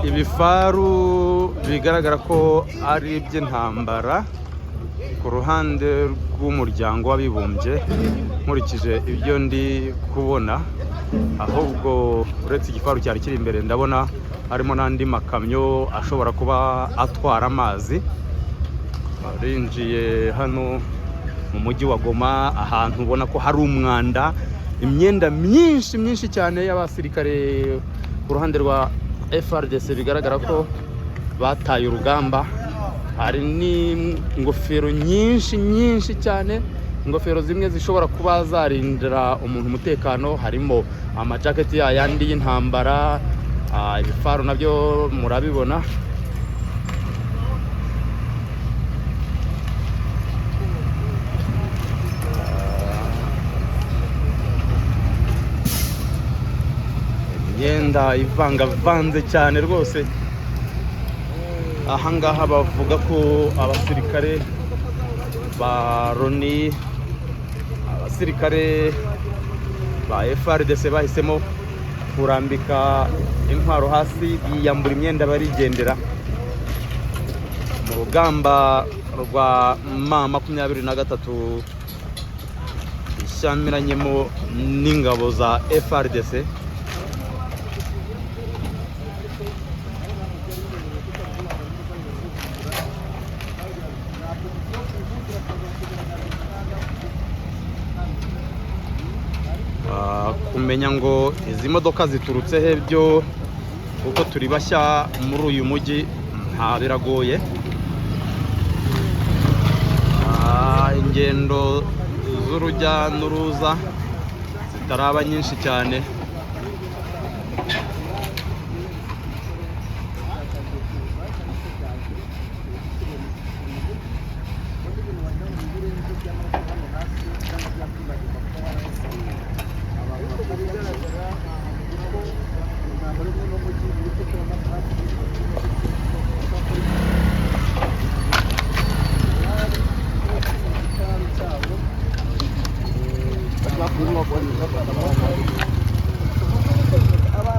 ibifaru bigaragara ko ari iby'intambara ku ruhande rw'umuryango w'abibumbye, nkurikije ibyo ndi kubona. Ahubwo uretse igifaru cyari kiri imbere, ndabona harimo n'andi makamyo ashobora kuba atwara amazi. Barinjiye hano mu mujyi wa Goma, ahantu ubona ko hari umwanda, imyenda myinshi cyane y'abasirikare ku ruhande rwa FARDC, bigaragara ko bataye urugamba. Hari n'ingofero nyinshi cyane, ingofero zimwe zishobora kuba zarindira umuntu umutekano, harimo amajaketi yandi y'intambara. Ibifaru nabyo murabibona. Imyenda ivangavanze cyane rwose. Ahangaha bavuga ko abasirikare ba Loni, abasirikare ba FARDC bahisemo kurambika intwaro hasi, yiyambura imyenda barigendera mu rugamba rwa M23 ishyamiranyemo n'ingabo za FARDC. Kumenya ngo izi modoka ziturutse he byo uko turi bashya muri uyu mujyi nta biragoye. Ingendo z'urujya n'uruza zitaraba nyinshi cyane.